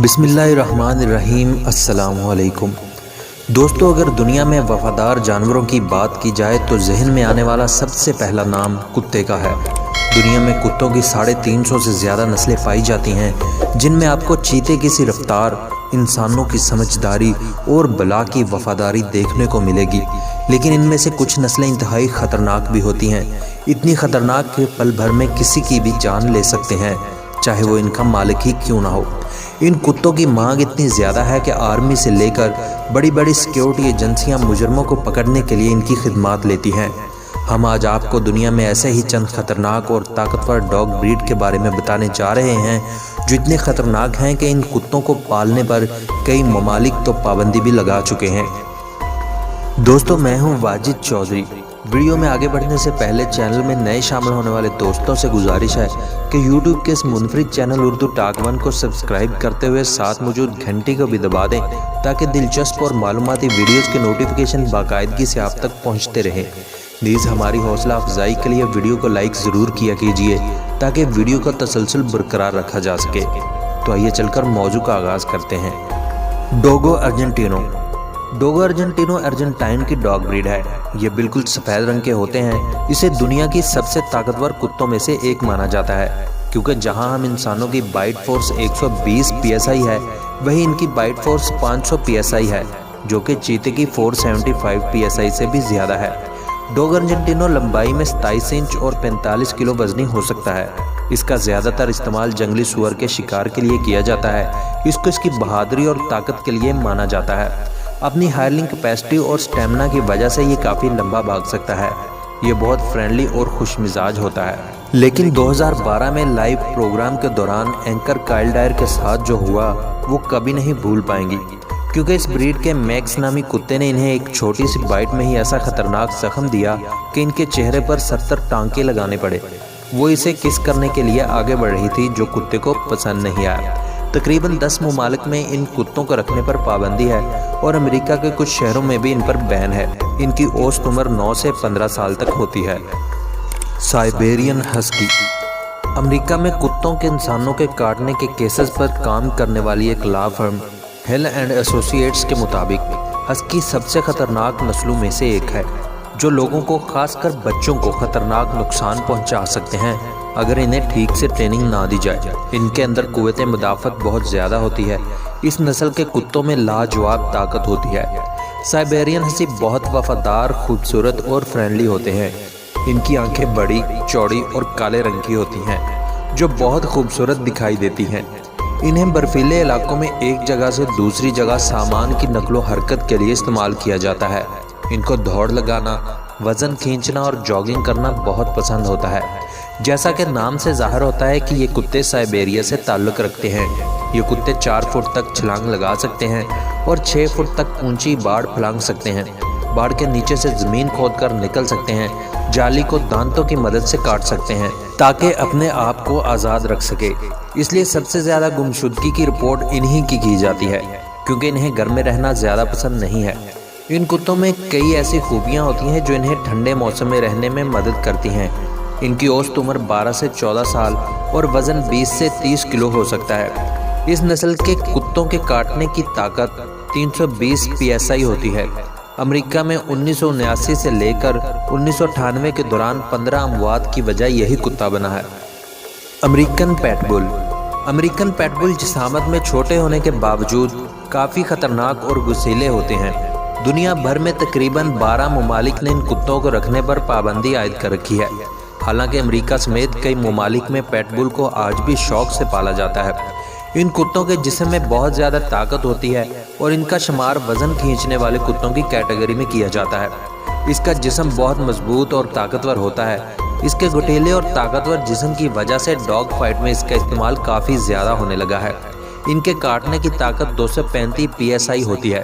बिस्मिल्लाहिर्रहमानिर्रहीम। अस्सलामुअलैकुम दोस्तों, अगर दुनिया में वफादार जानवरों की बात की जाए तो जहन में आने वाला सबसे पहला नाम कुत्ते का है। दुनिया में कुत्तों की 350 से ज़्यादा नस्लें पाई जाती हैं, जिनमें आपको चीते की सी रफ्तार, इंसानों की समझदारी और बला की वफादारी देखने को मिलेगी। लेकिन इनमें से कुछ नस्लें इंतहाई ख़तरनाक भी होती हैं, इतनी ख़तरनाक कि पल भर में किसी की भी जान ले सकते हैं, चाहे वो इनका मालिक ही क्यों ना हो। इन कुत्तों की मांग इतनी ज़्यादा है कि आर्मी से लेकर बड़ी बड़ी सिक्योरिटी एजेंसियां मुजरमों को पकड़ने के लिए इनकी खिदमत लेती हैं। हम आज आपको दुनिया में ऐसे ही चंद खतरनाक और ताकतवर डॉग ब्रीड के बारे में बताने जा रहे हैं, जो इतने ख़तरनाक हैं कि इन कुत्तों को पालने पर कई ममालिक तो पाबंदी भी लगा चुके हैं। दोस्तों, मैं हूं वाजिद चौधरी। वीडियो में आगे बढ़ने से पहले चैनल में नए शामिल होने वाले दोस्तों से गुजारिश है कि YouTube के इस मुनफरिद चैनल उर्दू टॉक 1 को सब्सक्राइब करते हुए साथ मौजूद घंटी को भी दबा दें, ताकि दिलचस्प और मालूमाती वीडियोस के नोटिफिकेशन बाकायदगी से आप तक पहुंचते रहें। प्लीज़ हमारी हौसला अफजाई के लिए वीडियो को लाइक ज़रूर किया कीजिए, ताकि वीडियो का तसलसल बरकरार रखा जा सके। तो आइए चलकर मौजू का आगाज़ करते हैं। डोगो अर्जेंटिनो। डोगो अर्जेंटिनो अर्जेंटाइन की डॉग ब्रीड है। ये बिल्कुल सफ़ेद रंग के होते हैं। इसे दुनिया की सबसे ताकतवर कुत्तों में से एक माना जाता है, क्योंकि जहां हम इंसानों की बाइट फोर्स 120 PSI है, वहीं इनकी बाइट फोर्स 500 PSI है, जो कि चीते की 475 PSI से भी ज़्यादा है। डोगो अर्जेंटिनो लंबाई में 27 इंच और 45 किलो वजनी हो सकता है। इसका ज़्यादातर इस्तेमाल जंगली सुअर के शिकार के लिए किया जाता है। इसको इसकी बहादुरी और ताकत के लिए माना जाता है। अपनी हायरलिंग कैपेसिटी और स्टेमिना की वजह से ये काफ़ी लंबा भाग सकता है। ये बहुत फ्रेंडली और खुशमिजाज होता है। लेकिन 2012 में लाइव प्रोग्राम के दौरान एंकर काइल डायर के साथ जो हुआ वो कभी नहीं भूल पाएंगी, क्योंकि इस ब्रीड के मैक्स नामी कुत्ते ने इन्हें एक छोटी सी बाइट में ही ऐसा खतरनाक जख्म दिया कि इनके चेहरे पर 70 टांके लगाने पड़े। वो इसे किस करने के लिए आगे बढ़ रही थी, जो कुत्ते को पसंद नहीं आया। तकरीबन 10 ममालिक में इन कुत्तों को रखने पर पाबंदी है और अमेरिका के कुछ शहरों में भी इन पर बैन है। इनकी औसत उम्र 9 से 15 साल तक होती है। Siberian husky. अमेरिका में कुत्तों के इंसानों के काटने के केसेस पर काम करने वाली एक law firm hill and associates के मुताबिक हस्की सबसे खतरनाक नस्लों में से एक है, जो लोगों को, खासकर बच्चों को, खतरनाक नुकसान पहुंचा सकते हैं अगर इन्हें ठीक से ट्रेनिंग ना दी जाए। इनके अंदर कुव्वत मुदाफ़त बहुत ज़्यादा होती है। इस नस्ल के कुत्तों में लाजवाब ताकत होती है। साइबेरियन हस्की बहुत वफादार, खूबसूरत और फ्रेंडली होते हैं। इनकी आंखें बड़ी, चौड़ी और काले रंग की होती हैं, जो बहुत खूबसूरत दिखाई देती हैं। इन्हें बर्फीले इलाकों में एक जगह से दूसरी जगह सामान की नकलो हरकत के लिए इस्तेमाल किया जाता है। इनको दौड़ लगाना, वज़न खींचना और जॉगिंग करना बहुत पसंद होता है। जैसा कि नाम से ज़ाहिर होता है कि ये कुत्ते साइबेरिया से ताल्लुक़ रखते हैं। ये कुत्ते 4 फुट तक छलांग लगा सकते हैं और 6 फुट तक ऊंची बाड़ फलांग सकते हैं। बाड़ के नीचे से ज़मीन खोदकर निकल सकते हैं। जाली को दांतों की मदद से काट सकते हैं ताकि अपने आप को आज़ाद रख सके। इसलिए सबसे ज़्यादा गुमशुदगी की रिपोर्ट इन्हीं की जाती है, क्योंकि इन्हें घर में रहना ज़्यादा पसंद नहीं है। इन कुत्तों में कई ऐसी खूबियाँ होती हैं जो इन्हें ठंडे मौसम में रहने में मदद करती हैं। इनकी औसत उम्र 12 से 14 साल और वज़न 20 से 30 किलो हो सकता है। इस नस्ल के कुत्तों के काटने की ताकत 320 PSI होती है। अमेरिका में 1979 से लेकर 1998 के दौरान 15 अमवात की वजह यही कुत्ता बना है। अमेरिकन पैटबुल। अमेरिकन पैटबुल जिसामत में छोटे होने के बावजूद काफ़ी ख़तरनाक और गुस्सैले होते हैं। दुनिया भर में तकरीबन 12 ममालिक ने इन कुत्तों को रखने पर पाबंदी आयद कर रखी है। हालांकि अमेरिका समेत कई ममालिक में पैटबुल को आज भी शौक से पाला जाता है। इन कुत्तों के जिस्म में बहुत ज़्यादा ताकत होती है और इनका शुमार वज़न खींचने वाले कुत्तों की कैटेगरी में किया जाता है। इसका जिस्म बहुत मजबूत और ताकतवर होता है। इसके गुठीले और ताकतवर जिस्म की वजह से डॉग फाइट में इसका इस्तेमाल काफ़ी ज़्यादा होने लगा है। इनके काटने की ताकत 235 PSI होती है,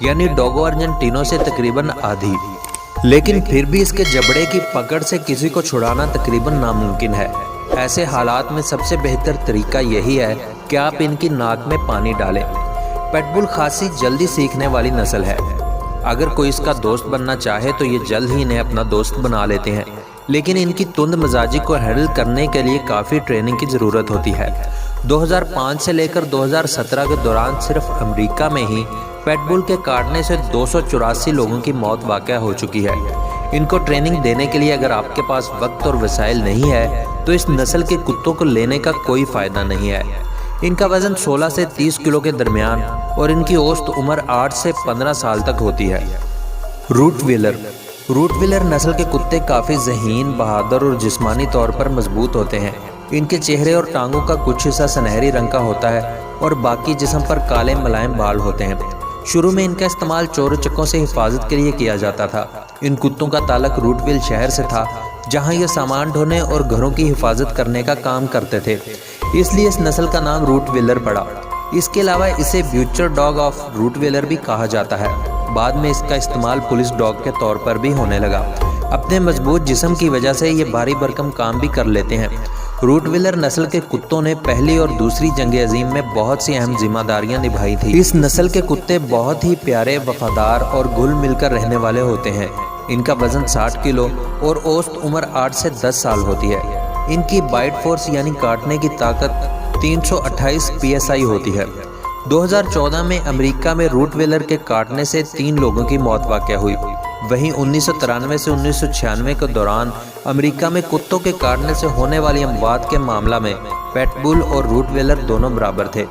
यानी डोगो अर्जेंटिनो से तकरीबन आधी। लेकिन फिर भी इसके जबड़े की पकड़ से किसी को छुड़ाना तकरीबन नामुमकिन है। ऐसे हालात में सबसे बेहतर तरीका यही है कि आप इनकी नाक में पानी डालें। पैटबुल खासी जल्दी सीखने वाली नस्ल है। अगर कोई इसका दोस्त बनना चाहे तो ये जल्द ही इन्हें अपना दोस्त बना लेते हैं, लेकिन इनकी तुंद मिजाजी को हैंडल करने के लिए काफ़ी ट्रेनिंग की ज़रूरत होती है। 2005 से लेकर 2017 के दौरान सिर्फ अमेरिका में ही पेटबुल के काटने से 284 लोगों की मौत वाक़या हो चुकी है। इनको ट्रेनिंग देने के लिए अगर आपके पास वक्त और वसाइल नहीं है तो इस नस्ल के कुत्तों को लेने का कोई फ़ायदा नहीं है। इनका वज़न 16 से 30 किलो के दरमियान और इनकी औसत उम्र 8 से 15 साल तक होती है। रूटविलर नस्ल के कुत्ते काफ़ी ज़हीन, बहादुर और जिस्मानी तौर पर मजबूत होते हैं। इनके चेहरे और टांगों का कुछ हिस्सा सुनहरी रंग का होता है और बाकी जिस्म पर काले मुलायम बाल होते हैं। शुरू में इनका इस्तेमाल चोर चक्कों से हिफाजत के लिए किया जाता था। इन कुत्तों का ताल्लुक रूटविल शहर से था, जहां ये सामान ढोने और घरों की हिफाजत करने का काम करते थे, इसलिए इस नस्ल का नाम रूटविलर पड़ा। इसके अलावा इसे ब्यूचर डॉग ऑफ रूटविलर भी कहा जाता है। बाद में इसका इस्तेमाल पुलिस डॉग के तौर पर भी होने लगा। अपने मजबूत जिस्म की वजह से ये भारी भरकम काम भी कर लेते हैं। रूटविलर नस्ल के कुत्तों ने पहली और दूसरी जंग अजीम में बहुत सी अहम जिम्मेदारियां निभाई थी। इस नस्ल के कुत्ते बहुत ही प्यारे, वफादार और घुल मिलकर रहने वाले होते हैं। इनका वजन 60 किलो और औसत उम्र 8 से 10 साल होती है। इनकी बाइट फोर्स यानी काटने की ताकत 328 PSI होती है। 2014 में अमेरिका में रूटविलर के काटने से 3 लोगों की मौत वाक़या हुई। वहीं 1993 से 1996 के दौरान अमेरिका में कुत्तों के काटने से होने वाली अमवात के मामला में पेटबुल और रूटविलर दोनों बराबर थे।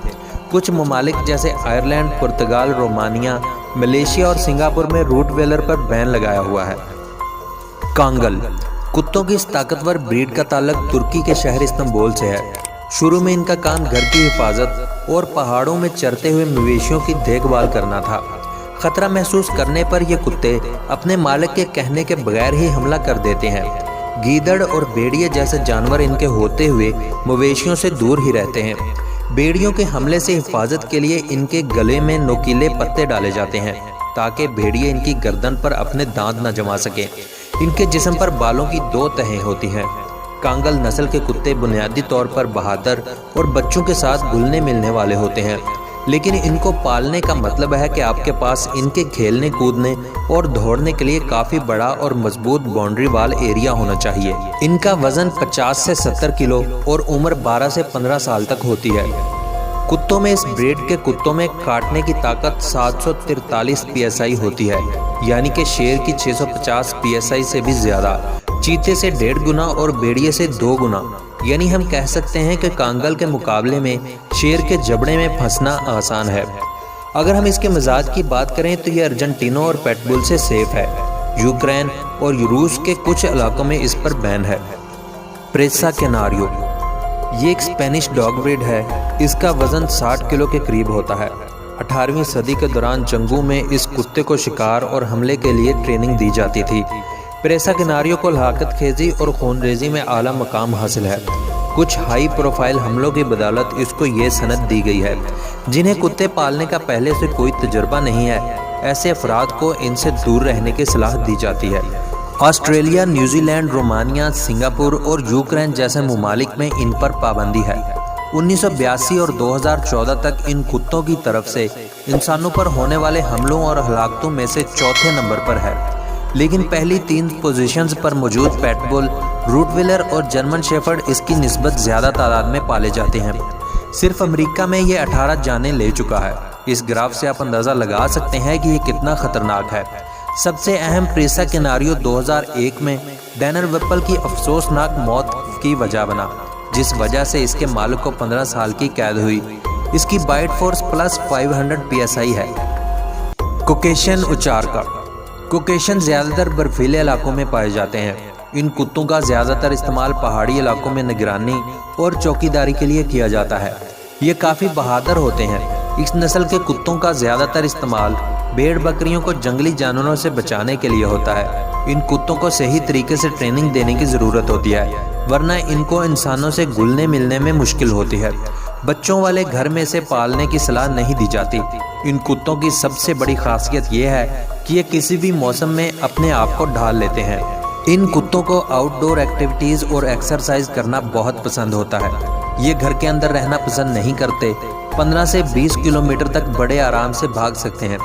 कुछ ममालिक जैसे आयरलैंड, पुर्तगाल, रोमानिया, मलेशिया और सिंगापुर में रूटविलर पर बैन लगाया हुआ है। कांगल कुत्तों की इस ताकतवर ब्रीड का ताल्लुक तुर्की के शहर इस्तांबुल से है। शुरू में इनका काम घर की हिफाजत और पहाड़ों में चरते हुए मवेशियों की देखभाल करना था। खतरा महसूस करने पर ये कुत्ते अपने मालिक के कहने के बगैर ही हमला कर देते हैं। गीदड़ और भेड़िए जैसे जानवर इनके होते हुए मवेशियों से दूर ही रहते हैं। भेड़ियों के हमले से हिफाजत के लिए इनके गले में नोकीले पत्ते डाले जाते हैं ताकि भेड़िए इनकी गर्दन पर अपने दांत न जमा सकें। इनके जिस्म पर बालों की 2 तहें होती हैं। कांगल नस्ल के कुत्ते बुनियादी तौर पर बहादुर और बच्चों के साथ घुलने मिलने वाले होते हैं, लेकिन इनको पालने का मतलब है कि आपके पास इनके खेलने, कूदने और दौड़ने के लिए काफ़ी बड़ा और मजबूत बाउंड्री वाल एरिया होना चाहिए। इनका वज़न 50 से 70 किलो और उम्र 12 से 15 साल तक होती है। कुत्तों में इस ब्रीड के कुत्तों में काटने की ताकत 743 PSI होती है, यानी कि शेर की 650 PSI से भी ज़्यादा, चीते से 1.5 गुना और भेड़िए से 2 गुना। यानी हम कह सकते हैं कि कांगल के मुकाबले में शेर के जबड़े में फंसना आसान है। अगर हम इसके मिजाज की बात करें तो ये अर्जेंटीनो और पेटबुल से सेफ है। यूक्रेन और रूस के कुछ इलाकों में इस पर बैन है। प्रेसा कैनारियो ये एक स्पेनिश डॉग ब्रीड है। इसका वज़न 60 किलो के करीब होता है। 18वीं सदी के दौरान जंगों में इस कुत्ते को शिकार और हमले के लिए ट्रेनिंग दी जाती थी। प्रेसा कैनारियो को लाकत खेजी और खूनरेजी में आला मकाम हासिल है। कुछ हाई प्रोफाइल हमलों की बदौलत इसको ये सनद दी गई है। जिन्हें कुत्ते पालने का पहले से कोई तजुर्बा नहीं है, ऐसे अफराद को इनसे दूर रहने की सलाह दी जाती है। ऑस्ट्रेलिया, न्यूजीलैंड, रोमानिया, सिंगापुर और यूक्रेन जैसे ममालिक में इन पर पाबंदी है। 1982 और 2014 तक इन कुत्तों की तरफ से इंसानों पर होने वाले हमलों और हलाकतों में से चौथे नंबर पर है, लेकिन पहली 3 पोजीशंस पर मौजूद पेटबुल, रूटविलर और जर्मन शेफर्ड इसकी निस्बत ज़्यादा तादाद में पाले जाते हैं। सिर्फ अमेरिका में ये 18 जानें ले चुका है। इस ग्राफ से आप अंदाज़ा लगा सकते हैं कि ये कितना ख़तरनाक है। सबसे अहम प्रेसा कैनारियो 2001 में डैनर विप्पल की अफसोसनाक मौत की वजह बना, जिस वजह से इसके मालिक को 15 साल की कैद हुई। इसकी बाइट फोर्स प्लस 500 PSI है। कोकेशन उचारका कोकेशन ज़्यादातर बर्फीले इलाकों में पाए जाते हैं। इन कुत्तों का ज़्यादातर इस्तेमाल पहाड़ी इलाकों में निगरानी और चौकीदारी के लिए किया जाता है। ये काफ़ी बहादुर होते हैं। इस नस्ल के कुत्तों का ज़्यादातर इस्तेमाल भेड़ बकरियों को जंगली जानवरों से बचाने के लिए होता है। इन कुत्तों को सही तरीके से ट्रेनिंग देने की ज़रूरत होती है, वरना इनको इंसानों से घुलने मिलने में मुश्किल होती है। बच्चों वाले घर में से पालने की सलाह नहीं दी जाती। इन कुत्तों की सबसे बड़ी खासियत ये है कि ये किसी भी मौसम में अपने आप को ढाल लेते हैं। इन कुत्तों को आउटडोर एक्टिविटीज़ और एक्सरसाइज करना बहुत पसंद होता है। ये घर के अंदर रहना पसंद नहीं करते। 15 से 20 किलोमीटर तक बड़े आराम से भाग सकते हैं।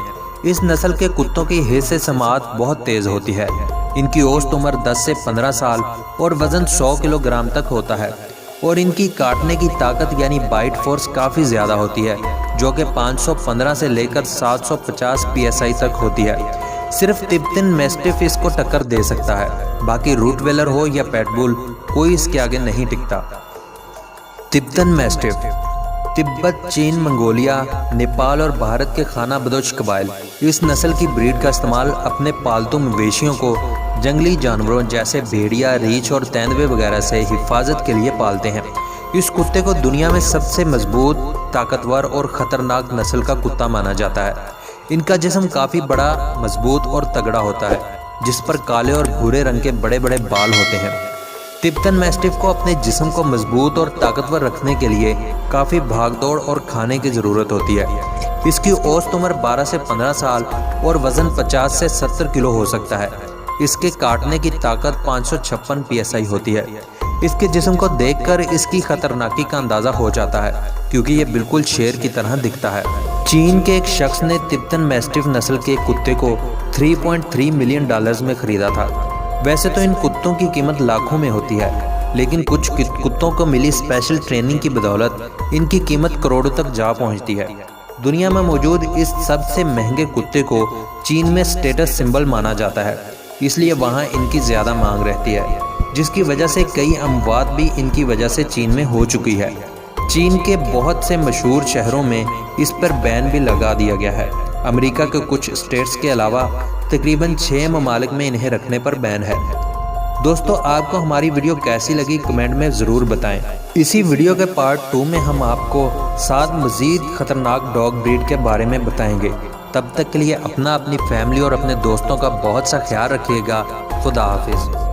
اس نسل کے کتوں کی حس سماعت بہت تیز ہوتی ہے۔ ان کی اوسط عمر 10 سے 15 سال اور وزن 100 کلو گرام تک ہوتا ہے، اور ان کی کاٹنے کی طاقت یعنی بائٹ فورس کافی زیادہ ہوتی ہے، جو کہ 515 سے لے کر 750 PSI تک ہوتی ہے۔ صرف تبتن میسٹف اس کو ٹکر دے سکتا ہے، باقی روٹ ویلر ہو یا پیٹ بل کوئی اس کے آگے نہیں ٹکتا۔ تبتن میسٹف تبت، چین، منگولیا، نیپال اور بھارت کے خانہ بدوش قبائل اس نسل کی بریڈ کا استعمال اپنے پالتو مویشیوں کو جنگلی جانوروں جیسے بھیڑیا، ریچھ اور تیندوے وغیرہ سے حفاظت کے لیے پالتے ہیں۔ اس کتے کو دنیا میں سب سے مضبوط، طاقتور اور خطرناک نسل کا کتا مانا جاتا ہے۔ ان کا جسم کافی بڑا، مضبوط اور تگڑا ہوتا ہے، جس پر کالے اور بھورے رنگ کے بڑے بڑے بال ہوتے ہیں۔ تبتن میسٹف کو اپنے جسم کو مضبوط اور طاقتور رکھنے کے لیے کافی بھاگ دوڑ اور کھانے کی ضرورت ہوتی ہے۔ اس کی اوسط عمر 12 سے 15 سال اور وزن 50 سے 70 کلو ہو سکتا ہے۔ اس کے کاٹنے کی طاقت 556 PSI ہوتی ہے۔ اس کے جسم کو دیکھ کر اس کی خطرناکی کا اندازہ ہو جاتا ہے، کیونکہ یہ بالکل شیر کی طرح دکھتا ہے۔ چین کے ایک شخص نے تبتن میسٹف نسل کے کتے کو $3.3 ملین میں خریدا تھا۔ ویسے تو ان کتوں کی قیمت لاکھوں میں ہوتی ہے، لیکن کچھ کتوں کو ملی اسپیشل ٹریننگ کی بدولت ان کی قیمت کروڑوں تک جا پہنچتی ہے۔ دنیا میں موجود اس سب سے مہنگے کتے کو چین میں اسٹیٹس سمبل مانا جاتا ہے، اس لیے وہاں ان کی زیادہ مانگ رہتی ہے، جس کی وجہ سے کئی اموات بھی ان کی وجہ سے چین میں ہو چکی ہے۔ چین کے بہت سے مشہور شہروں میں اس پر بین بھی لگا دیا گیا ہے۔ امریکہ کے کچھ اسٹیٹس کے علاوہ تقریباً 6 ممالک میں انہیں رکھنے پر بین ہے۔ دوستو، آپ کو ہماری ویڈیو کیسی لگی کمنٹ میں ضرور بتائیں۔ اسی ویڈیو کے پارٹ 2 میں ہم آپ کو 7 مزید خطرناک ڈاگ بریڈ کے بارے میں بتائیں گے۔ تب تک کے لیے اپنی فیملی اور اپنے دوستوں کا بہت سا خیال رکھیے گا۔ خدا حافظ۔